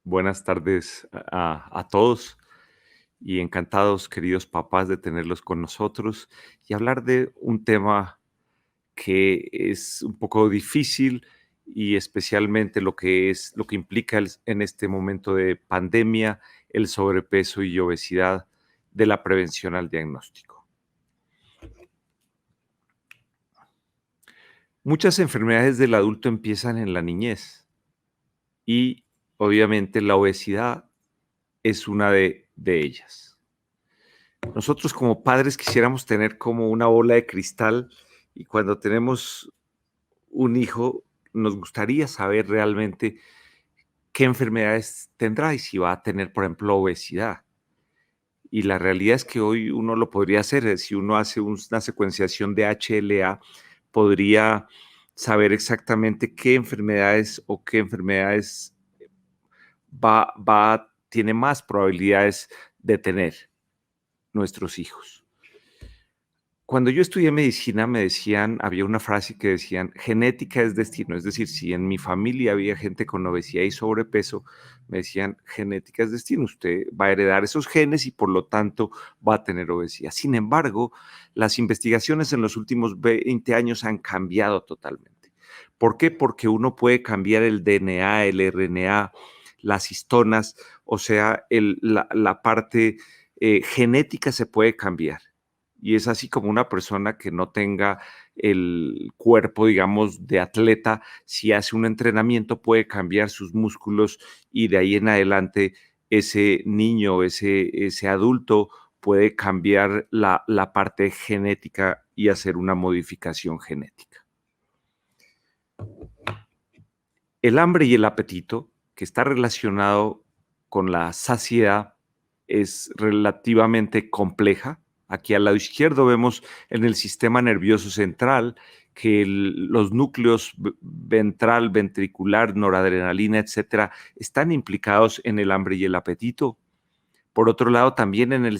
Buenas tardes a todos y encantados, queridos papás, de tenerlos con nosotros y hablar de un tema que es un poco difícil y especialmente lo que implica en este momento de pandemia, el sobrepeso y obesidad, de la prevención al diagnóstico. Muchas enfermedades del adulto empiezan en la niñez y obviamente la obesidad es una de ellas. Nosotros como padres quisiéramos tener como una bola de cristal y cuando tenemos un hijo nos gustaría saber realmente qué enfermedades tendrá y si va a tener, por ejemplo, obesidad. Y la realidad es que hoy uno lo podría hacer. Si uno hace una secuenciación de HLA, podría saber exactamente qué enfermedades o qué enfermedades tiene más probabilidades de tener nuestros hijos. Cuando yo estudié medicina, había una frase que decían, genética es destino. Es decir, si en mi familia había gente con obesidad y sobrepeso, me decían, genética es destino. Usted va a heredar esos genes y por lo tanto va a tener obesidad. Sin embargo, las investigaciones en los últimos 20 años han cambiado totalmente. ¿Por qué? Porque uno puede cambiar el DNA, el RNA, las histonas, o sea, la parte genética se puede cambiar. Y es así como una persona que no tenga el cuerpo, digamos, de atleta, si hace un entrenamiento puede cambiar sus músculos y de ahí en adelante ese niño, ese adulto puede cambiar la parte genética y hacer una modificación genética. El hambre y el apetito, que está relacionado con la saciedad, es relativamente compleja. Aquí al lado izquierdo vemos en el sistema nervioso central que los núcleos ventral, ventricular, noradrenalina, etcétera, están implicados en el hambre y el apetito. Por otro lado, también en el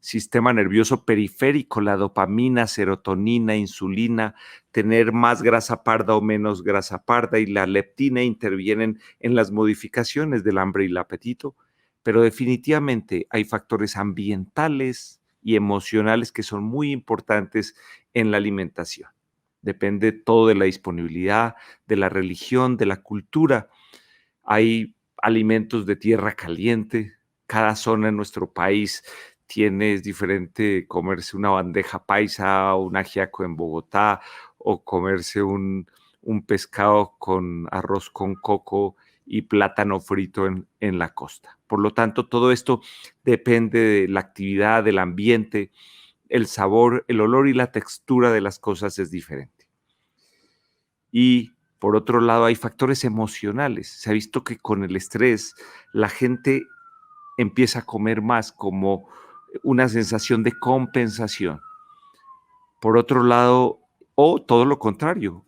sistema nervioso periférico, la dopamina, serotonina, insulina, tener más grasa parda o menos grasa parda y la leptina intervienen en las modificaciones del hambre y el apetito. Pero definitivamente hay factores ambientales y emocionales que son muy importantes en la alimentación. Depende todo de la disponibilidad, de la religión, de la cultura. Hay alimentos de tierra caliente. Cada zona en nuestro país tiene, es diferente comerse una bandeja paisa o un ajiaco en Bogotá o comerse un pescado con arroz con coco y plátano frito en la costa. Por lo tanto, todo esto depende de la actividad, del ambiente, el sabor, el olor y la textura de las cosas es diferente. Y por otro lado, hay factores emocionales. Se ha visto que con el estrés la gente empieza a comer más como una sensación de compensación. Por otro lado, o todo lo contrario,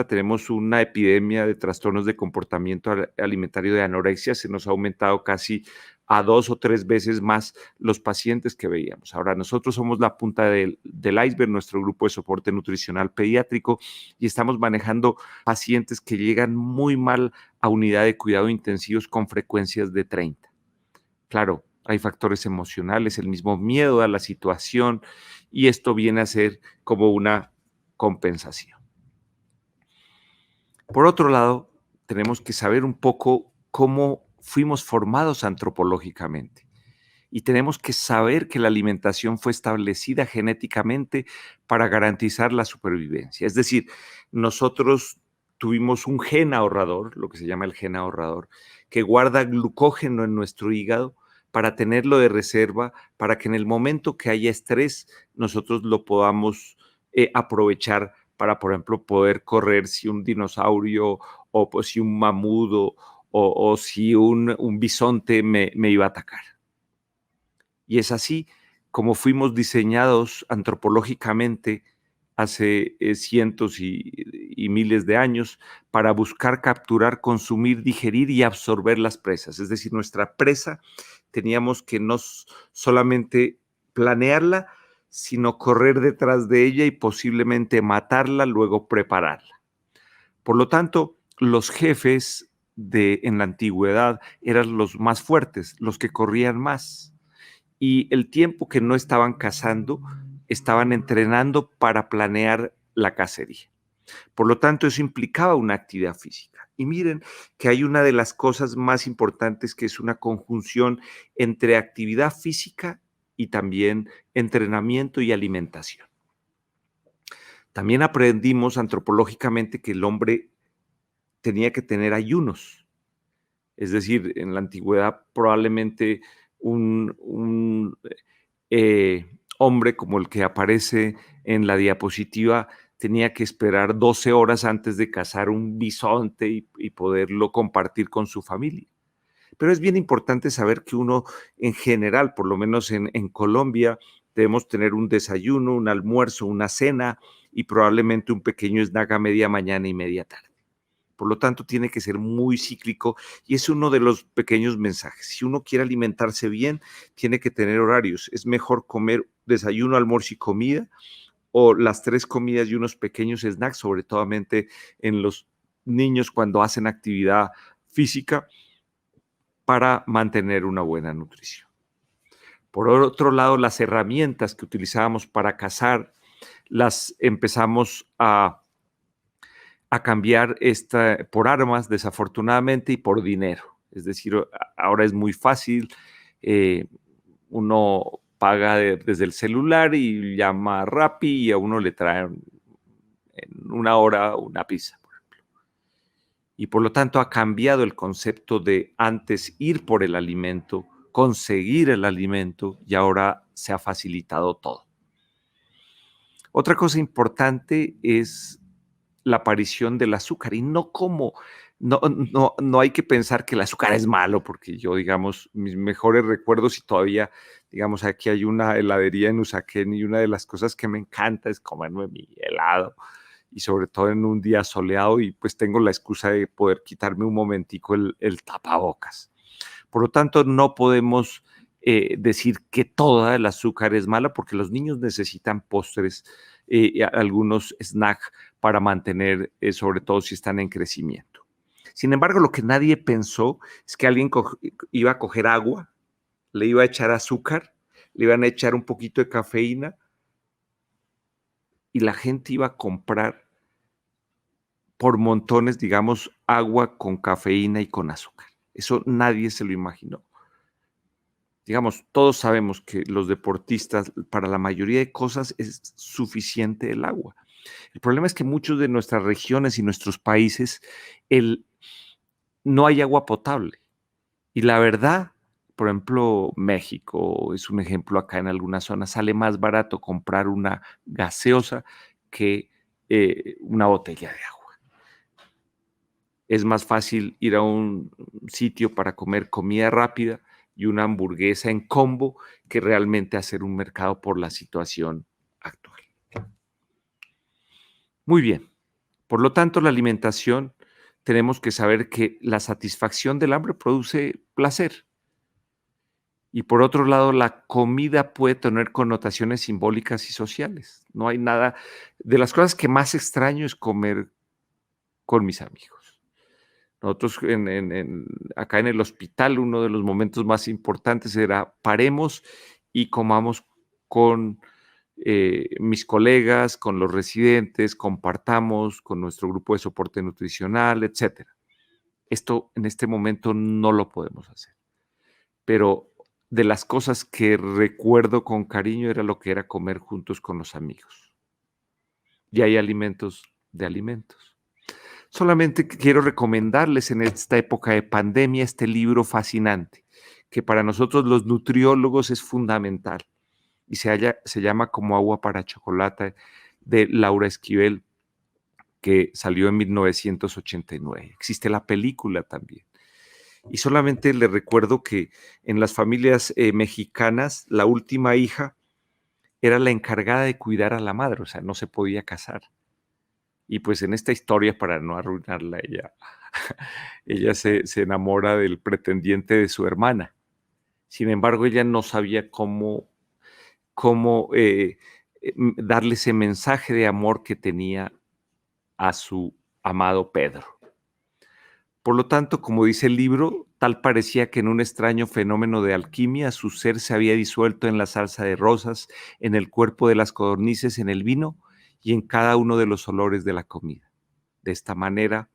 tenemos una epidemia de trastornos de comportamiento alimentario de anorexia, se nos ha aumentado casi a 2 o 3 veces más los pacientes que veíamos. Ahora, nosotros somos la punta del iceberg, nuestro grupo de soporte nutricional pediátrico, y estamos manejando pacientes que llegan muy mal a unidad de cuidado intensivos con frecuencias de 30. Claro, hay factores emocionales, el mismo miedo a la situación, y esto viene a ser como una compensación. Por otro lado, tenemos que saber un poco cómo fuimos formados antropológicamente y tenemos que saber que la alimentación fue establecida genéticamente para garantizar la supervivencia. Es decir, nosotros tuvimos un gen ahorrador, lo que se llama el gen ahorrador, que guarda glucógeno en nuestro hígado para tenerlo de reserva, para que en el momento que haya estrés, nosotros lo podamos aprovechar para, por ejemplo, poder correr si un dinosaurio o pues, si un mamudo o si un bisonte me iba a atacar. Y es así como fuimos diseñados antropológicamente hace cientos y miles de años para buscar capturar, consumir, digerir y absorber las presas. Es decir, nuestra presa teníamos que no solamente planearla, sino correr detrás de ella y posiblemente matarla, luego prepararla. Por lo tanto, los jefes en la antigüedad eran los más fuertes, los que corrían más. Y el tiempo que no estaban cazando, estaban entrenando para planear la cacería. Por lo tanto, eso implicaba una actividad física. Y miren que hay una de las cosas más importantes que es una conjunción entre actividad física y también entrenamiento y alimentación. También aprendimos antropológicamente que el hombre tenía que tener ayunos. Es decir, en la antigüedad probablemente un hombre como el que aparece en la diapositiva tenía que esperar 12 horas antes de cazar un bisonte y poderlo compartir con su familia. Pero es bien importante saber que uno en general, por lo menos en Colombia, debemos tener un desayuno, un almuerzo, una cena y probablemente un pequeño snack a media mañana y media tarde. Por lo tanto, tiene que ser muy cíclico y es uno de los pequeños mensajes. Si uno quiere alimentarse bien, tiene que tener horarios. Es mejor comer desayuno, almuerzo y comida o las 3 comidas y unos pequeños snacks, sobre todo en los niños cuando hacen actividad física para mantener una buena nutrición. Por otro lado, las herramientas que utilizábamos para cazar las empezamos a cambiar por armas, desafortunadamente, y por dinero. Es decir, ahora es muy fácil, eh, uno paga desde el celular y llama a Rappi y a uno le traen en una hora una pizza, por ejemplo. Y por lo tanto ha cambiado el concepto de antes ir por el alimento, conseguir el alimento y ahora se ha facilitado todo. Otra cosa importante es la aparición del azúcar y no hay que pensar que el azúcar es malo, porque yo, digamos, mis mejores recuerdos y todavía, digamos, aquí hay una heladería en Usaquén y una de las cosas que me encanta es comerme mi helado y sobre todo en un día soleado y pues tengo la excusa de poder quitarme un momentico el tapabocas. Por lo tanto, no podemos decir que toda el azúcar es mala porque los niños necesitan postres, algunos snacks para mantener, sobre todo si están en crecimiento. Sin embargo, lo que nadie pensó es que alguien iba a coger agua, le iba a echar azúcar, le iban a echar un poquito de cafeína y la gente iba a comprar por montones, digamos, agua con cafeína y con azúcar. Eso nadie se lo imaginó. Digamos, todos sabemos que los deportistas, para la mayoría de cosas es suficiente el agua. El problema es que muchos de nuestras regiones y nuestros países, no hay agua potable. Y la verdad, por ejemplo, México es un ejemplo acá en algunas zonas, sale más barato comprar una gaseosa que una botella de agua. Es más fácil ir a un sitio para comer comida rápida y una hamburguesa en combo que realmente hacer un mercado por la situación actual. Muy bien. Por lo tanto, la alimentación, tenemos que saber que la satisfacción del hambre produce placer. Y por otro lado, la comida puede tener connotaciones simbólicas y sociales. No hay nada, de las cosas que más extraño es comer con mis amigos. Nosotros acá en el hospital, uno de los momentos más importantes era paremos y comamos con mis colegas, con los residentes, compartamos con nuestro grupo de soporte nutricional, etcétera. Esto en este momento no lo podemos hacer, pero de las cosas que recuerdo con cariño era lo que era comer juntos con los amigos. Y hay alimentos de alimentos. Solamente quiero recomendarles en esta época de pandemia este libro fascinante, que para nosotros los nutriólogos es fundamental y se llama Como agua para chocolate, de Laura Esquivel, que salió en 1989. Existe la película también. Y solamente le recuerdo que en las familias mexicanas, la última hija era la encargada de cuidar a la madre, o sea, no se podía casar. Y pues en esta historia, para no arruinarla, ella se enamora del pretendiente de su hermana. Sin embargo, ella no sabía cómo darle ese mensaje de amor que tenía a su amado Pedro. Por lo tanto, como dice el libro, tal parecía que en un extraño fenómeno de alquimia su ser se había disuelto en la salsa de rosas, en el cuerpo de las codornices, en el vino y en cada uno de los olores de la comida. De esta manera,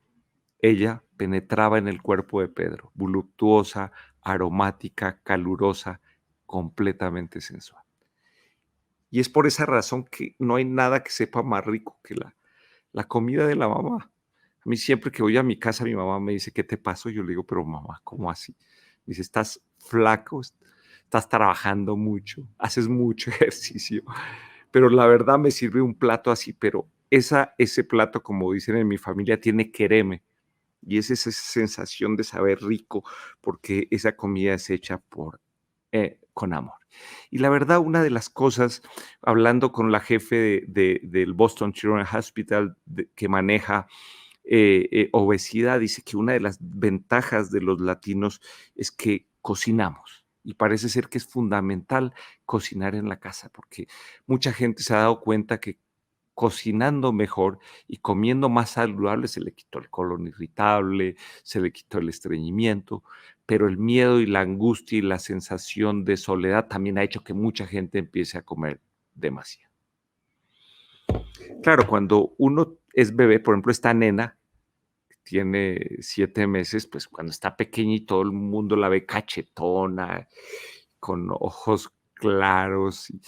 ella penetraba en el cuerpo de Pedro, voluptuosa, aromática, calurosa, completamente sensual. Y es por esa razón que no hay nada que sepa más rico que la comida de la mamá. A mí siempre que voy a mi casa, mi mamá me dice: "¿Qué te pasó?". Yo le digo: "Pero mamá, ¿cómo así?". Me dice: "Estás flaco, estás trabajando mucho, haces mucho ejercicio". Pero la verdad me sirve un plato así, pero ese plato, como dicen en mi familia, tiene quereme, y es esa sensación de saber rico, porque esa comida es hecha con amor. Y la verdad, una de las cosas, hablando con la jefe del Boston Children's Hospital, que maneja obesidad, dice que una de las ventajas de los latinos es que cocinamos. Y parece ser que es fundamental cocinar en la casa, porque mucha gente se ha dado cuenta que cocinando mejor y comiendo más saludable se le quitó el colon irritable, se le quitó el estreñimiento, pero el miedo y la angustia y la sensación de soledad también ha hecho que mucha gente empiece a comer demasiado. Claro, cuando uno es bebé, por ejemplo, esta nena tiene 7 meses, pues, cuando está pequeña y todo el mundo la ve cachetona, con ojos claros, y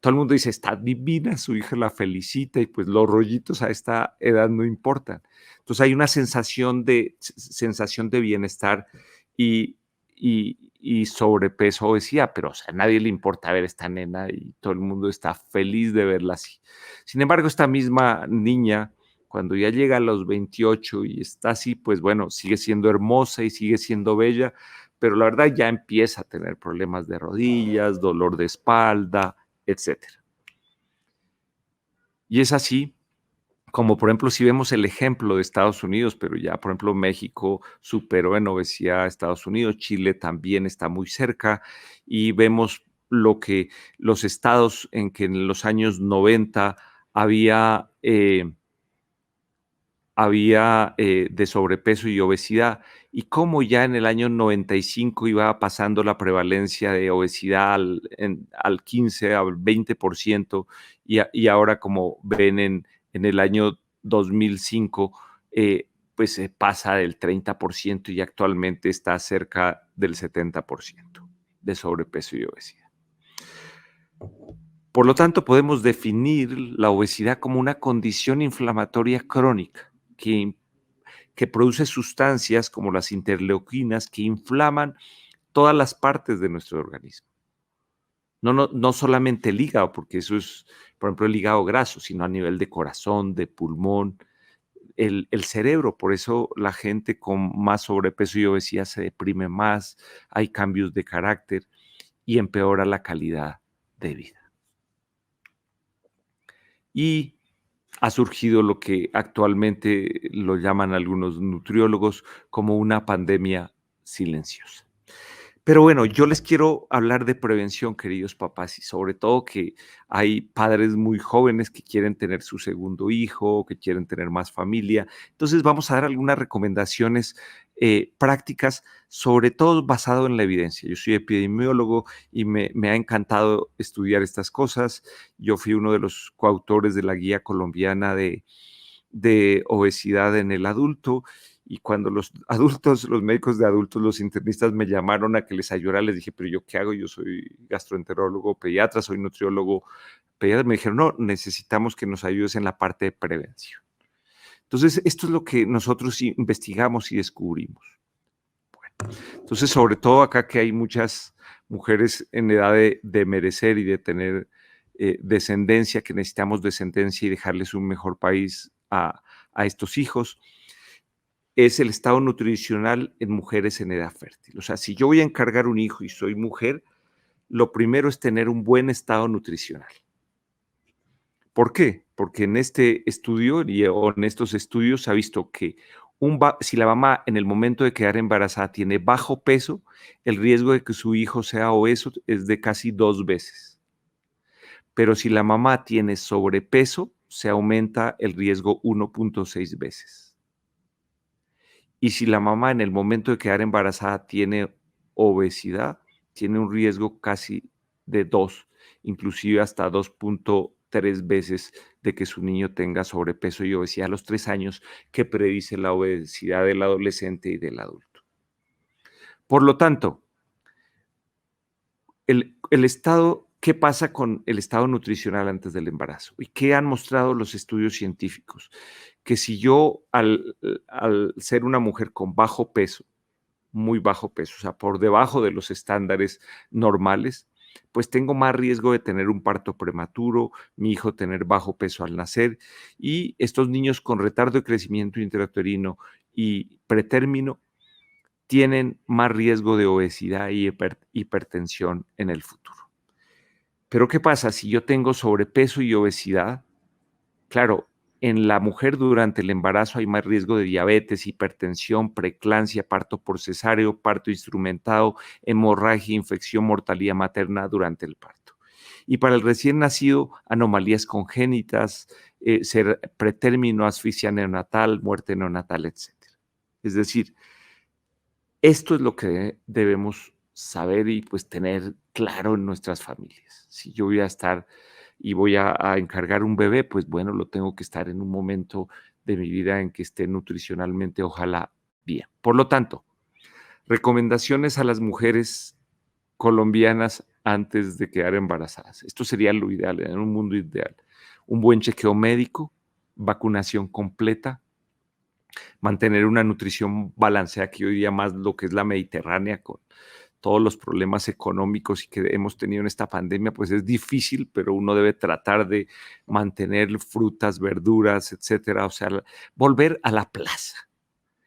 todo el mundo dice: "Está divina", su hija la felicita y, pues, los rollitos a esta edad no importan. Entonces, hay una sensación de bienestar y sobrepeso, obesidad, pero, o sea, a nadie le importa ver a esta nena y todo el mundo está feliz de verla así. Sin embargo, esta misma niña, cuando ya llega a los 28 y está así, pues bueno, sigue siendo hermosa y sigue siendo bella, pero la verdad ya empieza a tener problemas de rodillas, dolor de espalda, etcétera. Y es así como, por ejemplo, si vemos el ejemplo de Estados Unidos, pero ya, por ejemplo, México superó en obesidad a Estados Unidos, Chile también está muy cerca, y vemos lo que los estados en que en los años 90 había de sobrepeso y obesidad, y cómo ya en el año 95 iba pasando la prevalencia de obesidad al 15, al 20%, y ahora, como ven en el año 2005, pues se pasa del 30% y actualmente está cerca del 70% de sobrepeso y obesidad. Por lo tanto, podemos definir la obesidad como una condición inflamatoria crónica que produce sustancias como las interleuquinas que inflaman todas las partes de nuestro organismo. No solamente el hígado, porque eso es, por ejemplo, el hígado graso, sino a nivel de corazón, de pulmón, el cerebro. Por eso la gente con más sobrepeso y obesidad se deprime más, hay cambios de carácter y empeora la calidad de vida. Y ha surgido lo que actualmente lo llaman algunos nutriólogos como una pandemia silenciosa. Pero bueno, yo les quiero hablar de prevención, queridos papás, y sobre todo que hay padres muy jóvenes que quieren tener su segundo hijo, que quieren tener más familia. Entonces vamos a dar algunas recomendaciones prácticas, sobre todo basado en la evidencia. Yo soy epidemiólogo y me ha encantado estudiar estas cosas. Yo fui uno de los coautores de la Guía Colombiana de Obesidad en el Adulto, y cuando los adultos, los médicos de adultos, los internistas me llamaron a que les ayudara, les dije: "Pero, ¿yo qué hago? Yo soy gastroenterólogo pediatra, soy nutriólogo pediatra". Me dijeron: "No, necesitamos que nos ayudes en la parte de prevención". Entonces, esto es lo que nosotros investigamos y descubrimos. Bueno, entonces, sobre todo acá, que hay muchas mujeres en edad de merecer y de tener descendencia, que necesitamos descendencia y dejarles un mejor país a estos hijos, es el estado nutricional en mujeres en edad fértil. O sea, si yo voy a encargar un hijo y soy mujer, lo primero es tener un buen estado nutricional. ¿Por qué? Porque en este estudio o en estos estudios se ha visto que si la mamá en el momento de quedar embarazada tiene bajo peso, el riesgo de que su hijo sea obeso es de casi 2 veces. Pero si la mamá tiene sobrepeso, se aumenta el riesgo 1.6 veces. Y si la mamá en el momento de quedar embarazada tiene obesidad, tiene un riesgo casi de 2, inclusive hasta 2.3 veces de que su niño tenga sobrepeso y obesidad a los 3 años, que predice la obesidad del adolescente y del adulto. Por lo tanto, el estado, ¿qué pasa con el estado nutricional antes del embarazo? ¿Y qué han mostrado los estudios científicos? Que si yo al ser una mujer con bajo peso, muy bajo peso, o sea, por debajo de los estándares normales, pues tengo más riesgo de tener un parto prematuro, mi hijo tener bajo peso al nacer y estos niños con retardo de crecimiento intrauterino y pretérmino tienen más riesgo de obesidad y hipertensión en el futuro. Pero ¿qué pasa? Si yo tengo sobrepeso y obesidad, claro, en la mujer durante el embarazo hay más riesgo de diabetes, hipertensión, preeclampsia, parto por cesáreo, parto instrumentado, hemorragia, infección, mortalidad materna durante el parto. Y para el recién nacido, anomalías congénitas, ser pretérmino, asfixia neonatal, muerte neonatal, etcétera. Es decir, esto es lo que debemos saber y pues tener claro en nuestras familias. Si yo voy a estar y voy a encargar un bebé, pues bueno, lo tengo que estar en un momento de mi vida en que esté nutricionalmente, ojalá bien. Por lo tanto, recomendaciones a las mujeres colombianas antes de quedar embarazadas. Esto sería lo ideal, en un mundo ideal. Un buen chequeo médico, vacunación completa, mantener una nutrición balanceada, que hoy día más lo que es la mediterránea, con todos los problemas económicos y que hemos tenido en esta pandemia, pues es difícil, pero uno debe tratar de mantener frutas, verduras, etcétera. O sea, volver a la plaza,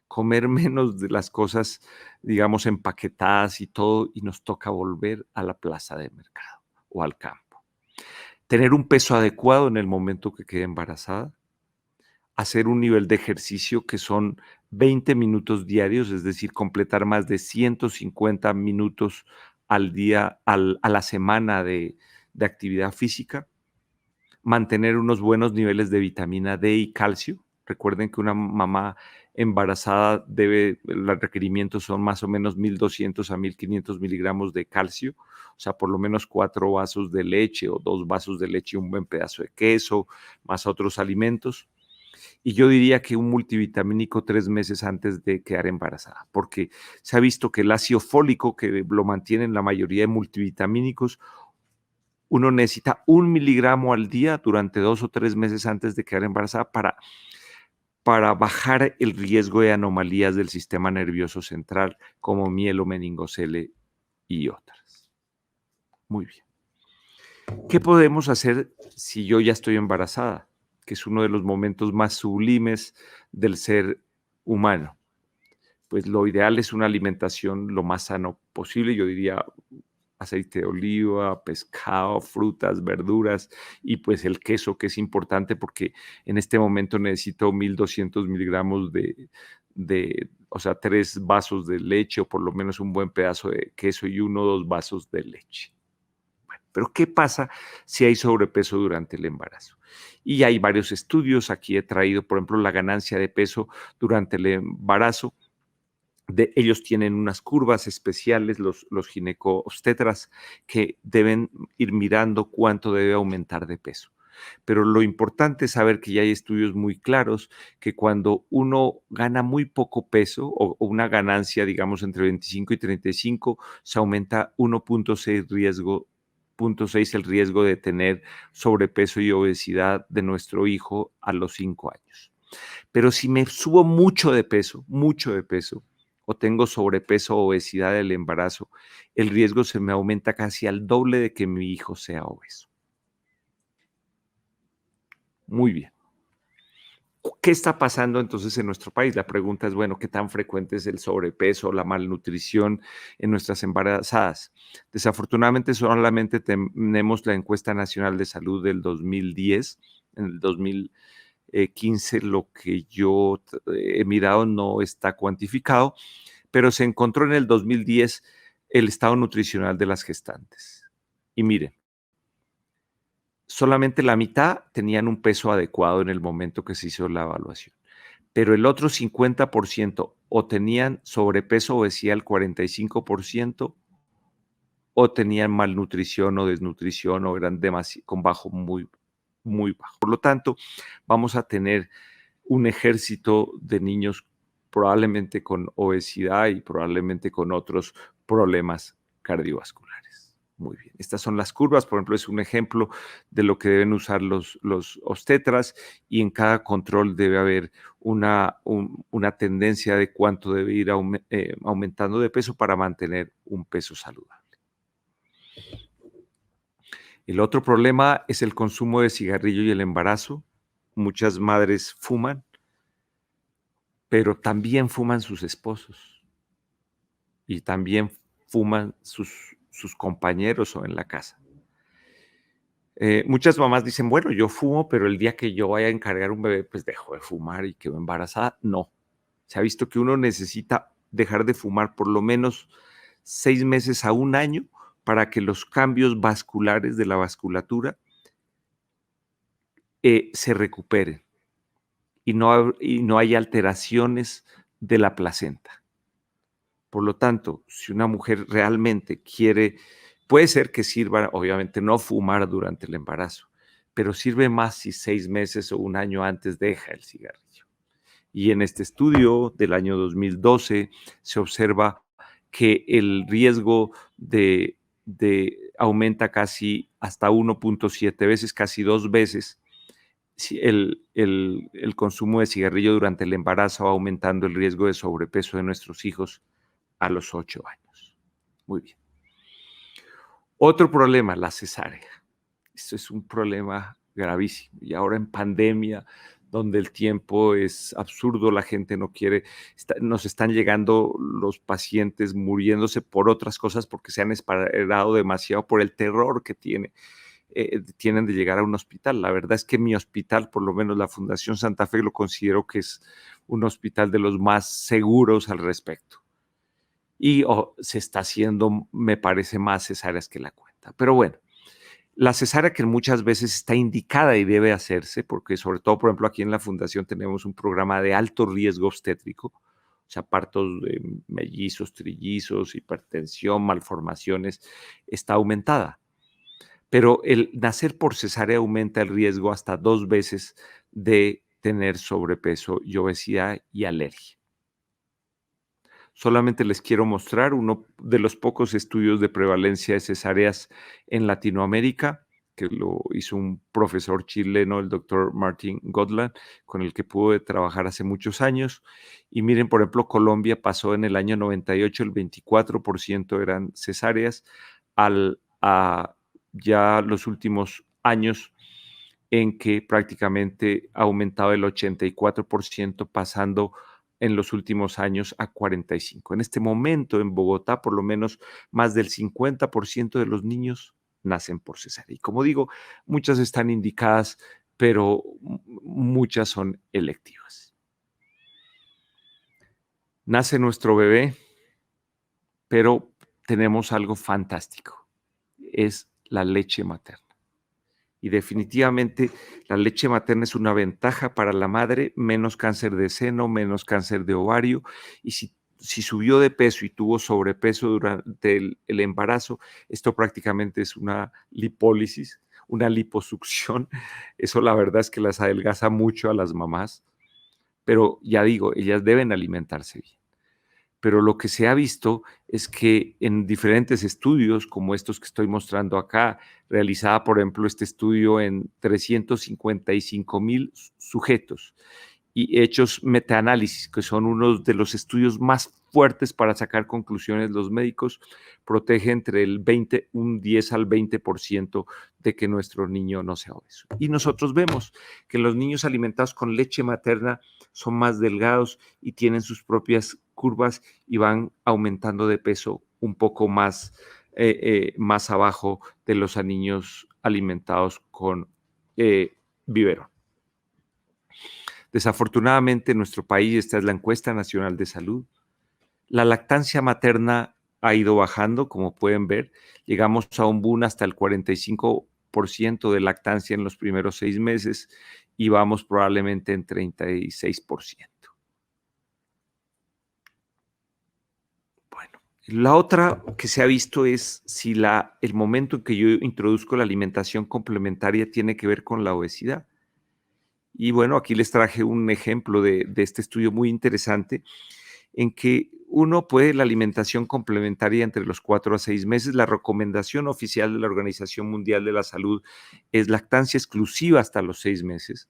comer menos de las cosas, digamos, empaquetadas y todo, y nos toca volver a la plaza de mercado o al campo. Tener un peso adecuado en el momento que quede embarazada, hacer un nivel de ejercicio que son 20 minutos diarios, es decir, completar más de 150 minutos al día, a la semana de actividad física, mantener unos buenos niveles de vitamina D y calcio. Recuerden que una mamá embarazada los requerimientos son más o menos 1.200 a 1.500 miligramos de calcio, o sea, por lo menos 4 vasos de leche o 2 vasos de leche y un buen pedazo de queso, más otros alimentos. Y yo diría que un multivitamínico 3 meses antes de quedar embarazada, porque se ha visto que el ácido fólico, que lo mantienen la mayoría de multivitamínicos, uno necesita 1 miligramo al día durante 2 o 3 meses antes de quedar embarazada para bajar el riesgo de anomalías del sistema nervioso central, como mielomeningocele y otras. Muy bien. ¿Qué podemos hacer si yo ya estoy embarazada? Que es uno de los momentos más sublimes del ser humano. Pues lo ideal es una alimentación lo más sano posible. Yo diría aceite de oliva, pescado, frutas, verduras y pues el queso, que es importante porque en este momento necesito 1.200 miligramos o sea, 3 vasos de leche o por lo menos un buen pedazo de queso y 1 o 2 vasos de leche. Pero ¿qué pasa si hay sobrepeso durante el embarazo? Y hay varios estudios, aquí he traído, por ejemplo, la ganancia de peso durante el embarazo. Ellos tienen unas curvas especiales, los ginecobstetras, que deben ir mirando cuánto debe aumentar de peso. Pero lo importante es saber que ya hay estudios muy claros que cuando uno gana muy poco peso o una ganancia, digamos, entre 25 y 35, se aumenta 1.6 el riesgo de tener sobrepeso y obesidad de nuestro hijo a los 5 años. Pero si me subo mucho de peso, o tengo sobrepeso o obesidad del embarazo, el riesgo se me aumenta casi al doble de que mi hijo sea obeso. Muy bien. ¿Qué está pasando entonces en nuestro país? La pregunta es, bueno, ¿qué tan frecuente es el sobrepeso o la malnutrición en nuestras embarazadas? Desafortunadamente solamente tenemos la encuesta nacional de salud del 2010. En el 2015 lo que yo he mirado no está cuantificado, pero se encontró en el 2010 el estado nutricional de las gestantes. Y miren, solamente la mitad tenían un peso adecuado en el momento que se hizo la evaluación. pero el otro 50% o tenían sobrepeso, obesidad el 45%, o tenían malnutrición o desnutrición o eran con bajo muy bajo. Por lo tanto, vamos a tener un ejército de niños probablemente con obesidad y probablemente con otros problemas cardiovasculares. Muy bien. Estas son las curvas, por ejemplo, es un ejemplo de lo que deben usar los obstetras, y en cada control debe haber una tendencia de cuánto debe ir aumentando de peso para mantener un peso saludable. El otro problema es el consumo de cigarrillo y el embarazo. Muchas madres fuman, pero también fuman sus esposos y también fuman sus compañeros o en la casa. Muchas mamás dicen, bueno, yo fumo, pero el día que yo vaya a encargar un bebé, pues dejo de fumar y quedo embarazada. No. Se ha visto que uno necesita dejar de fumar por lo menos 6 meses a 1 año para que los cambios vasculares de la vasculatura se recuperen y no hay alteraciones de la placenta. Por lo tanto, si una mujer realmente puede ser que sirva, obviamente, no fumar durante el embarazo, pero sirve más si 6 meses o 1 año antes deja el cigarrillo. Y en este estudio del año 2012 se observa que el riesgo de aumenta casi hasta 1.7 veces, casi 2 veces, el consumo de cigarrillo durante el embarazo va aumentando el riesgo de sobrepeso de nuestros hijos a los 8 años. Muy bien. Otro problema, la cesárea. Esto es un problema gravísimo. Y ahora en pandemia, donde el tiempo es absurdo, la gente no quiere, nos están llegando los pacientes muriéndose por otras cosas porque se han esperado demasiado por el terror que tienen de llegar a un hospital. La verdad es que mi hospital, por lo menos la Fundación Santa Fe, lo considero que es un hospital de los más seguros al respecto. Y se está haciendo, me parece, más cesáreas que la cuenta. Pero bueno, la cesárea que muchas veces está indicada y debe hacerse, porque sobre todo, por ejemplo, aquí en la Fundación tenemos un programa de alto riesgo obstétrico, o sea, partos de mellizos, trillizos, hipertensión, malformaciones, está aumentada. Pero el nacer por cesárea aumenta el riesgo hasta 2 veces de tener sobrepeso y obesidad y alergia. Solamente les quiero mostrar uno de los pocos estudios de prevalencia de cesáreas en Latinoamérica, que lo hizo un profesor chileno, el doctor Martin Godland, con el que pude trabajar hace muchos años. Y miren, por ejemplo, Colombia pasó en el año 98, el 24% eran cesáreas, a ya los últimos años en que prácticamente ha aumentado el 84%, pasando en los últimos años a 45. En este momento en Bogotá, por lo menos más del 50% de los niños nacen por cesárea. Y como digo, muchas están indicadas, pero muchas son electivas. Nace nuestro bebé, pero tenemos algo fantástico, es la leche materna. Y definitivamente la leche materna es una ventaja para la madre, menos cáncer de seno, menos cáncer de ovario, y si subió de peso y tuvo sobrepeso durante el embarazo, esto prácticamente es una lipólisis, una liposucción. Eso la verdad es que las adelgaza mucho a las mamás, pero ya digo, ellas deben alimentarse bien. Pero lo que se ha visto es que en diferentes estudios, como estos que estoy mostrando acá, realizada, por ejemplo, este estudio en 355,000 sujetos y hechos metaanálisis, que son unos de los estudios más fuertes para sacar conclusiones, los médicos protege entre un 10 al 20% de que nuestro niño no sea obeso. Y nosotros vemos que los niños alimentados con leche materna son más delgados y tienen sus propias curvas y van aumentando de peso un poco más, más abajo de los niños alimentados con biberón. Desafortunadamente en nuestro país, esta es la encuesta nacional de salud, la lactancia materna ha ido bajando, como pueden ver, llegamos a un boom hasta el 45% de lactancia en los primeros 6 meses y vamos probablemente en 36%. La otra que se ha visto es si el momento en que yo introduzco la alimentación complementaria tiene que ver con la obesidad. Y bueno, aquí les traje un ejemplo de este estudio muy interesante en que uno puede la alimentación complementaria entre los 4 a 6 meses. La recomendación oficial de la Organización Mundial de la Salud es lactancia exclusiva hasta los 6 meses.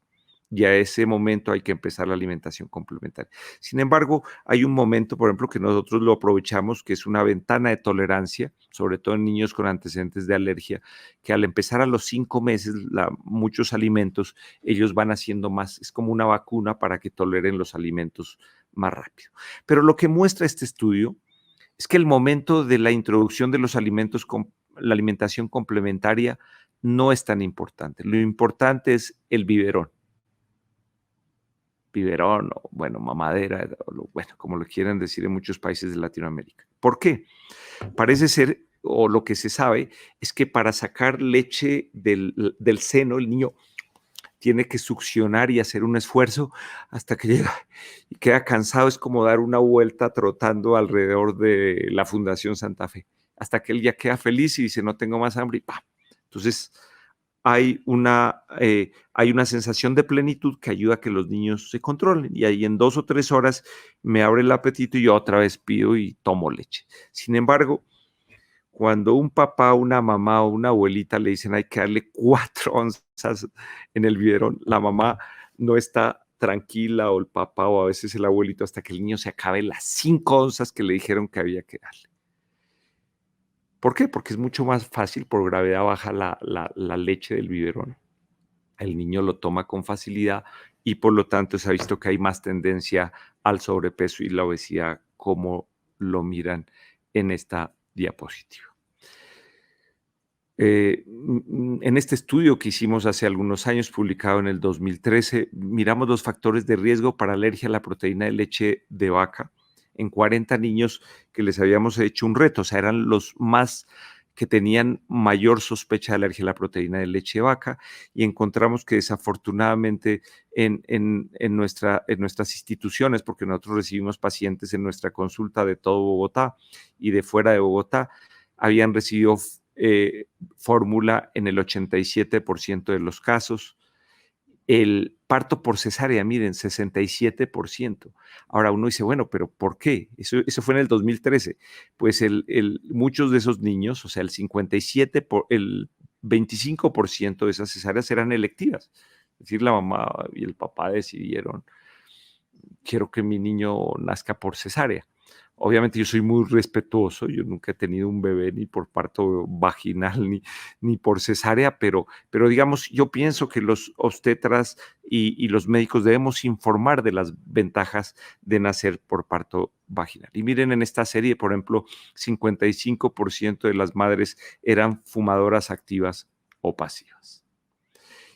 Y a ese momento hay que empezar la alimentación complementaria. Sin embargo, hay un momento, por ejemplo, que nosotros lo aprovechamos, que es una ventana de tolerancia, sobre todo en niños con antecedentes de alergia, que al empezar a los 5 meses, muchos alimentos, ellos van haciendo más, es como una vacuna para que toleren los alimentos más rápido. Pero lo que muestra este estudio es que el momento de la introducción de los alimentos con la alimentación complementaria no es tan importante. Lo importante es el biberón o, bueno, mamadera, o bueno, como lo quieran decir en muchos países de Latinoamérica. ¿Por qué? Parece ser, o lo que se sabe, es que para sacar leche del seno, el niño tiene que succionar y hacer un esfuerzo hasta que llega y queda cansado. Es como dar una vuelta trotando alrededor de la Fundación Santa Fe, hasta que él ya queda feliz y dice, no tengo más hambre, y ¡pam! Entonces, hay una sensación de plenitud que ayuda a que los niños se controlen, y ahí en 2 o 3 horas me abre el apetito y yo otra vez pido y tomo leche. Sin embargo, cuando un papá, una mamá o una abuelita le dicen hay que darle 4 onzas en el biberón, la mamá no está tranquila, o el papá, o a veces el abuelito, hasta que el niño se acabe las 5 onzas que le dijeron que había que darle. ¿Por qué? Porque es mucho más fácil, por gravedad baja la leche del biberón. El niño lo toma con facilidad y por lo tanto se ha visto que hay más tendencia al sobrepeso y la obesidad, como lo miran en esta diapositiva. En este estudio que hicimos hace algunos años, publicado en el 2013, miramos los factores de riesgo para alergia a la proteína de leche de vaca en 40 niños que les habíamos hecho un reto, o sea, eran los más que tenían mayor sospecha de alergia a la proteína de leche de vaca, y encontramos que desafortunadamente en nuestras instituciones, porque nosotros recibimos pacientes en nuestra consulta de todo Bogotá y de fuera de Bogotá, habían recibido fórmula en el 87% de los casos. El parto por cesárea, miren, 67%. Ahora uno dice, bueno, pero ¿por qué? Eso fue en el 2013. Pues muchos de esos niños, o sea, el 25% de esas cesáreas eran electivas. Es decir, la mamá y el papá decidieron, quiero que mi niño nazca por cesárea. Obviamente yo soy muy respetuoso, yo nunca he tenido un bebé ni por parto vaginal ni por cesárea, pero digamos, yo pienso que los obstetras y los médicos debemos informar de las ventajas de nacer por parto vaginal. Y miren, en esta serie, por ejemplo, 55% de las madres eran fumadoras activas o pasivas.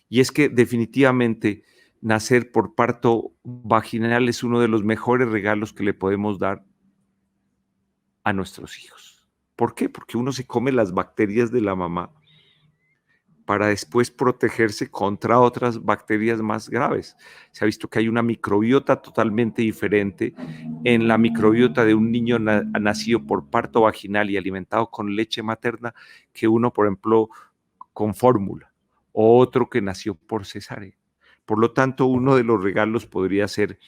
Y es que definitivamente nacer por parto vaginal es uno de los mejores regalos que le podemos dar a nuestros hijos. ¿Por qué? Porque uno se come las bacterias de la mamá para después protegerse contra otras bacterias más graves. Se ha visto que hay una microbiota totalmente diferente en la microbiota de un niño nacido por parto vaginal y alimentado con leche materna que uno, por ejemplo, con fórmula, o otro que nació por cesárea. Por lo tanto, uno de los regalos podría ser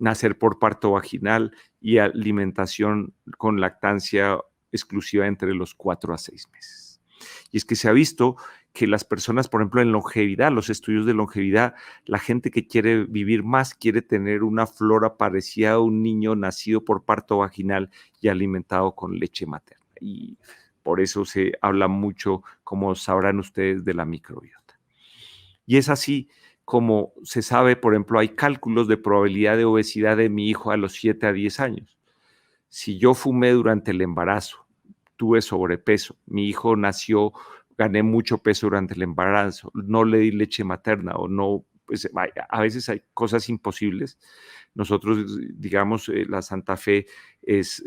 nacer por parto vaginal y alimentación con lactancia exclusiva entre los 4 a 6 meses. Y es que se ha visto que las personas, por ejemplo, en longevidad, los estudios de longevidad, la gente que quiere vivir más quiere tener una flora parecida a un niño nacido por parto vaginal y alimentado con leche materna. Y por eso se habla mucho, como sabrán ustedes, de la microbiota. Y es así como se sabe, por ejemplo, hay cálculos de probabilidad de obesidad de mi hijo a los 7 a 10 años. Si yo fumé durante el embarazo, tuve sobrepeso, mi hijo nació, gané mucho peso durante el embarazo, no le di leche materna o no pues a veces hay cosas imposibles. Nosotros, digamos, la Santa Fe es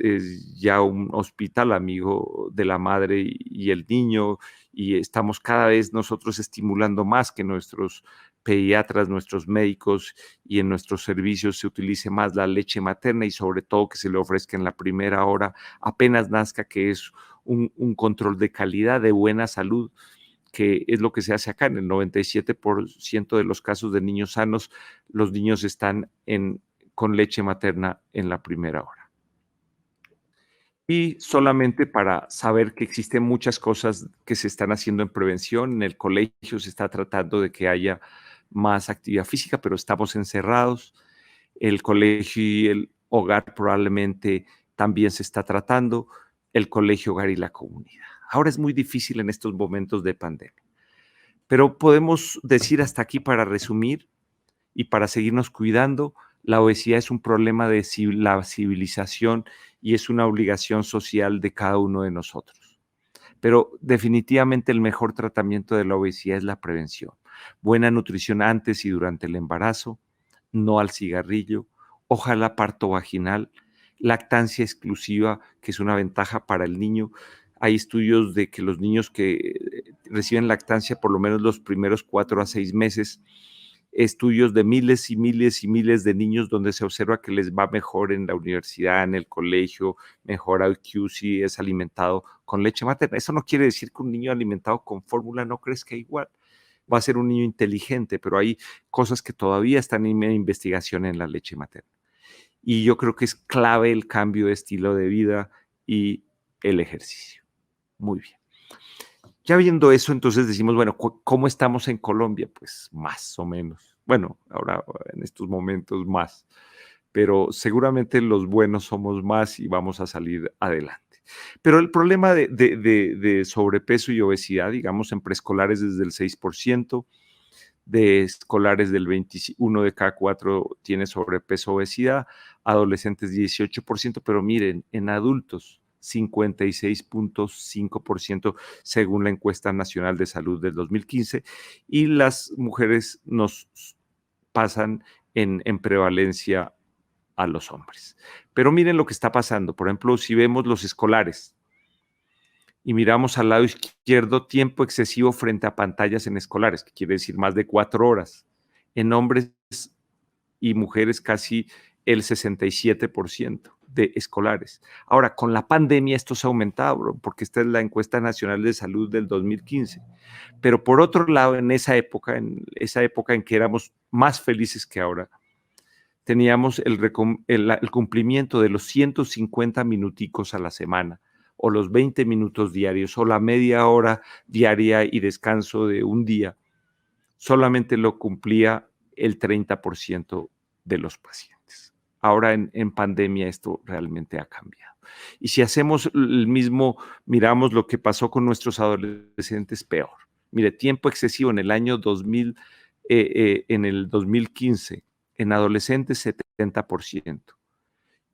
ya un hospital amigo de la madre y el niño, y estamos cada vez nosotros estimulando más que nuestros pediatras, nuestros médicos y en nuestros servicios se utilice más la leche materna y sobre todo que se le ofrezca en la primera hora, apenas nazca, que es un control de calidad, de buena salud, que es lo que se hace acá. En el 97% de los casos de niños sanos, los niños están con leche materna en la primera hora. Y solamente para saber que existen muchas cosas que se están haciendo en prevención. En el colegio se está tratando de que haya más actividad física, pero estamos encerrados. El colegio y el hogar probablemente también se está tratando. El colegio, hogar y la comunidad. Ahora es muy difícil en estos momentos de pandemia, pero podemos decir hasta aquí para resumir y para seguirnos cuidando. La obesidad es un problema de la civilización y es una obligación social de cada uno de nosotros. Pero definitivamente el mejor tratamiento de la obesidad es la prevención. Buena nutrición antes y durante el embarazo, no al cigarrillo, ojalá parto vaginal, lactancia exclusiva, que es una ventaja para el niño. Hay estudios de que los niños que reciben lactancia por lo menos los primeros 4 a 6 meses, estudios de miles y miles y miles de niños donde se observa que les va mejor en la universidad, en el colegio, mejor IQ si es alimentado con leche materna. Eso no quiere decir que un niño alimentado con fórmula no crezca igual. Va a ser un niño inteligente, pero hay cosas que todavía están en investigación en la leche materna. Y yo creo que es clave el cambio de estilo de vida y el ejercicio. Muy bien. Ya viendo eso, entonces decimos, bueno, ¿cómo estamos en Colombia? Pues más o menos. Bueno, ahora en estos momentos más, pero seguramente los buenos somos más y vamos a salir adelante. Pero el problema de sobrepeso y obesidad, digamos, en preescolares desde el 6%, de escolares del 21 de cada 4 tiene sobrepeso o obesidad, adolescentes 18%, pero miren, en adultos 56.5% según la encuesta nacional de salud del 2015, y las mujeres nos pasan en prevalencia a los hombres. Pero miren lo que está pasando. Por ejemplo, si vemos los escolares y miramos al lado izquierdo, tiempo excesivo frente a pantallas en escolares, que quiere decir más de 4 horas. En hombres y mujeres casi el 67% de escolares. Ahora, con la pandemia esto se ha aumentado, bro, porque esta es la encuesta nacional de salud del 2015. Pero por otro lado, en esa época en que éramos más felices que ahora, teníamos el cumplimiento de los 150 minuticos a la semana, o los 20 minutos diarios, o la media hora diaria y descanso de un día. Solamente lo cumplía el 30% de los pacientes. Ahora en pandemia esto realmente ha cambiado. Y si hacemos el mismo, miramos lo que pasó con nuestros adolescentes, peor. Mire, tiempo excesivo en el año 2000, en el 2015, en adolescentes 70%,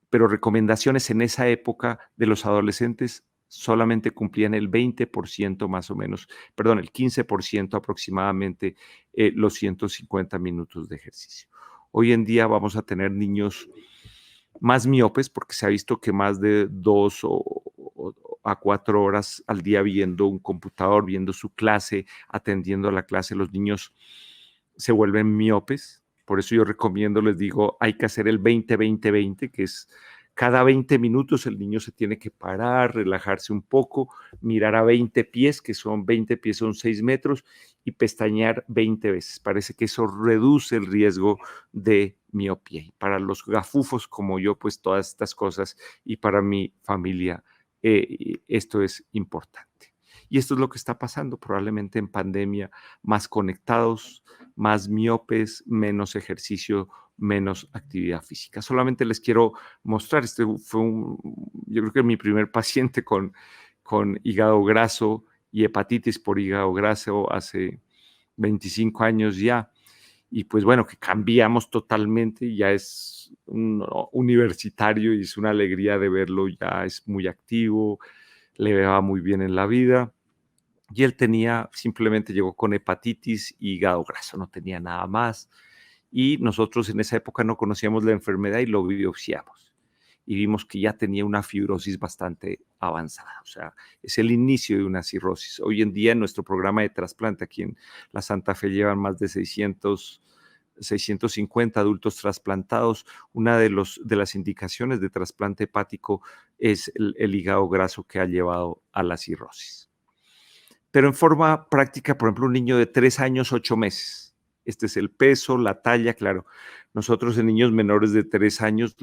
pero recomendaciones en esa época de los adolescentes solamente cumplían el 20% más o menos, perdón, el 15% aproximadamente, los 150 minutos de ejercicio. Hoy en día vamos a tener niños más miopes porque se ha visto que más de 2 a 4 horas al día viendo un computador, viendo su clase, atendiendo a la clase, los niños se vuelven miopes. Por eso yo recomiendo, les digo, hay que hacer el 20-20-20, que es cada 20 minutos el niño se tiene que parar, relajarse un poco, mirar a 20 pies, que son 20 pies, son 6 metros, y pestañear 20 veces. Parece que eso reduce el riesgo de miopía. Y para los gafufos como yo, pues todas estas cosas, y para mi familia, esto es importante. Y esto es lo que está pasando probablemente en pandemia, más conectados, más miopes, menos ejercicio, menos actividad física. Solamente les quiero mostrar, este fue yo creo que mi primer paciente con hígado graso y hepatitis por hígado graso hace 25 años ya. Y pues bueno, que cambiamos totalmente, ya es un universitario y es una alegría de verlo, ya es muy activo, le va muy bien en la vida. y él simplemente llegó con hepatitis y hígado graso, no tenía nada más. Y nosotros en esa época no conocíamos la enfermedad y lo biopsiamos. Y vimos que ya tenía una fibrosis bastante avanzada. O sea, es el inicio de una cirrosis. Hoy en día en nuestro programa de trasplante aquí en la Santa Fe llevan más de 650 adultos trasplantados. Una de las indicaciones de trasplante hepático es el hígado graso que ha llevado a la cirrosis. Pero en forma práctica, por ejemplo, un niño de 3 años, 8 meses. Este es el peso, la talla, claro. Nosotros en niños menores de 3 años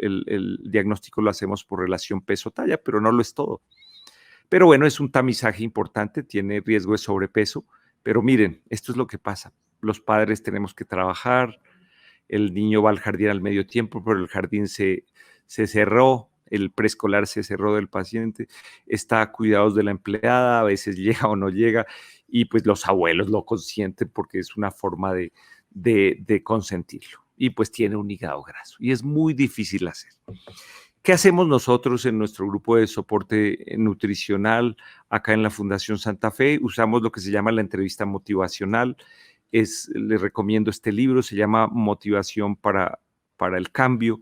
el diagnóstico lo hacemos por relación peso-talla, pero no lo es todo. Pero bueno, es un tamizaje importante, tiene riesgo de sobrepeso, pero miren, esto es lo que pasa. Los padres tenemos que trabajar, el niño va al jardín al medio tiempo, pero el jardín se cerró, el preescolar se cerró del paciente, está a cuidados de la empleada, a veces llega o no llega, y pues los abuelos lo consienten porque es una forma de consentirlo. Y pues tiene un hígado graso y es muy difícil hacer. ¿Qué hacemos nosotros en nuestro grupo de soporte nutricional acá en la Fundación Santa Fe? Usamos lo que se llama la entrevista motivacional. Les recomiendo este libro, se llama Motivación para el Cambio.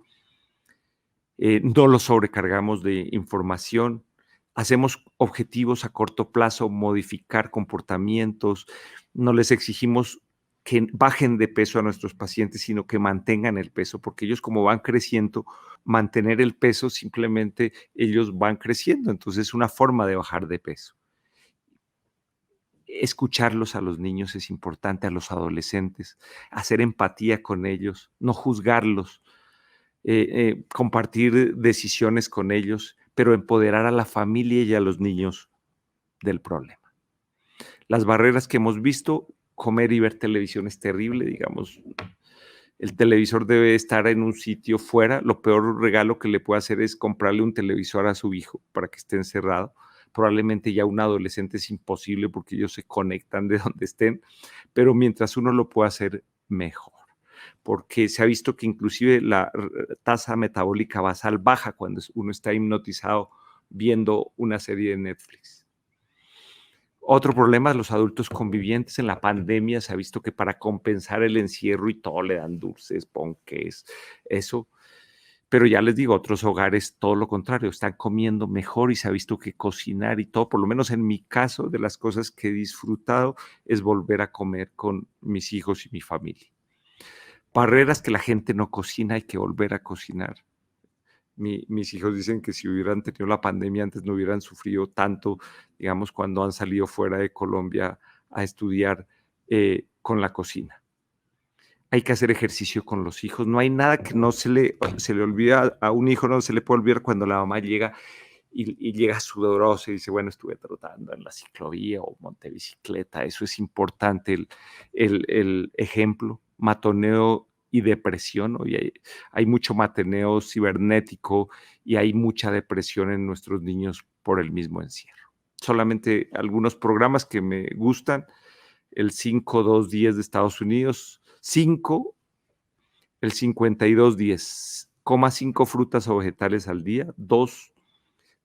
No lo sobrecargamos de información. Hacemos objetivos a corto plazo, modificar comportamientos. No les exigimos que bajen de peso a nuestros pacientes, sino que mantengan el peso, porque ellos como van creciendo, mantener el peso simplemente ellos van creciendo. Entonces es una forma de bajar de peso. Escucharlos a los niños es importante, a los adolescentes, hacer empatía con ellos, no juzgarlos, compartir decisiones con ellos, pero empoderar a la familia y a los niños del problema. Las barreras que hemos visto, comer y ver televisión es terrible, digamos. El televisor debe estar en un sitio fuera. Lo peor regalo que le puede hacer es comprarle un televisor a su hijo para que esté encerrado. Probablemente ya un adolescente es imposible porque ellos se conectan de donde estén, pero mientras uno lo pueda hacer, mejor. Porque se ha visto que inclusive la tasa metabólica basal baja cuando uno está hipnotizado viendo una serie de Netflix. Otro problema, los adultos convivientes en la pandemia, se ha visto que para compensar el encierro y todo le dan dulces, ponques, eso. Pero ya les digo, otros hogares todo lo contrario, están comiendo mejor y se ha visto que cocinar y todo, por lo menos en mi caso, de las cosas que he disfrutado es volver a comer con mis hijos y mi familia. Barreras que la gente no cocina, hay que volver a cocinar. Mis hijos dicen que si hubieran tenido la pandemia antes no hubieran sufrido tanto, digamos, cuando han salido fuera de Colombia a estudiar con la cocina. Hay que hacer ejercicio con los hijos. No hay nada que no se le olvida a un hijo, no se le puede olvidar cuando la mamá llega y llega sudorosa y dice, bueno, estuve trotando en la ciclovía o monté bicicleta. Eso es importante, el ejemplo. Matoneo y depresión. Hoy hay mucho matoneo cibernético y hay mucha depresión en nuestros niños por el mismo encierro. Solamente algunos programas que me gustan, el 5-2-10 de Estados Unidos, 5, el 52-10, coma 5 frutas o vegetales al día, 2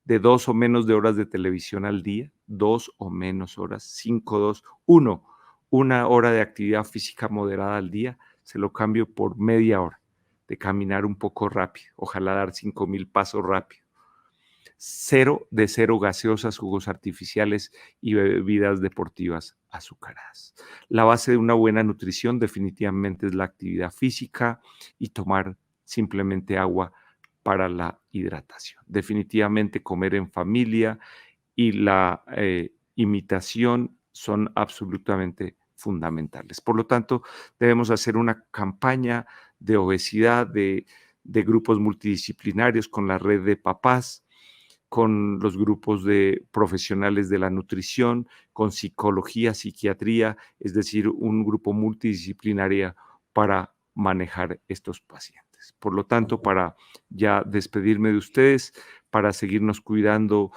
de 2 o menos de horas de televisión al día, 2 o menos horas, 5-2, 1, 1 hora de actividad física moderada al día, se lo cambio por media hora de caminar un poco rápido, ojalá dar 5,000 pasos rápido. 0 gaseosas, jugos artificiales y bebidas deportivas azucaradas. La base de una buena nutrición definitivamente es la actividad física y tomar simplemente agua para la hidratación. Definitivamente comer en familia y la imitación son absolutamente fundamentales. Por lo tanto, debemos hacer una campaña de obesidad, de grupos multidisciplinarios con la red de papás, con los grupos de profesionales de la nutrición, con psicología, psiquiatría, es decir, un grupo multidisciplinario para manejar estos pacientes. Por lo tanto, para ya despedirme de ustedes, para seguirnos cuidando,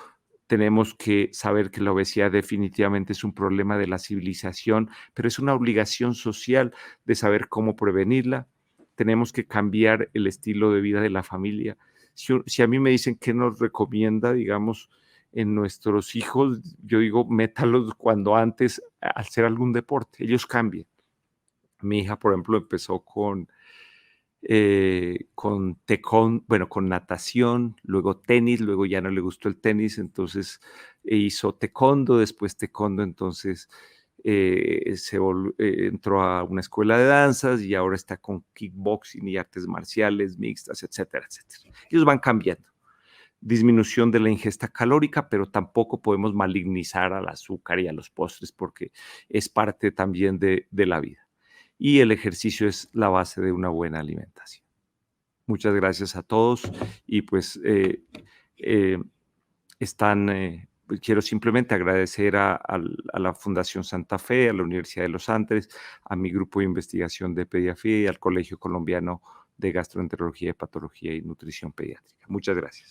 tenemos que saber que la obesidad definitivamente es un problema de la civilización, pero es una obligación social de saber cómo prevenirla. Tenemos que cambiar el estilo de vida de la familia. Si a mí me dicen qué nos recomienda, digamos, en nuestros hijos, yo digo, métalos cuando antes a hacer algún deporte, ellos cambian. Mi hija, por ejemplo, empezó con bueno, con natación, luego tenis, luego ya no le gustó el tenis, entonces hizo taekwondo, después taekwondo, entonces entró a una escuela de danzas y ahora está con kickboxing y artes marciales mixtas, etcétera, etcétera. Ellos van cambiando. Disminución de la ingesta calórica, pero tampoco podemos malignizar al azúcar y a los postres porque es parte también de la vida. Y el ejercicio es la base de una buena alimentación. Muchas gracias a todos y pues eh, pues, quiero simplemente agradecer a la Fundación Santa Fe, a la Universidad de los Andes, a mi grupo de investigación de pediatría y al Colegio Colombiano de Gastroenterología, Hepatología y Nutrición Pediátrica. Muchas gracias.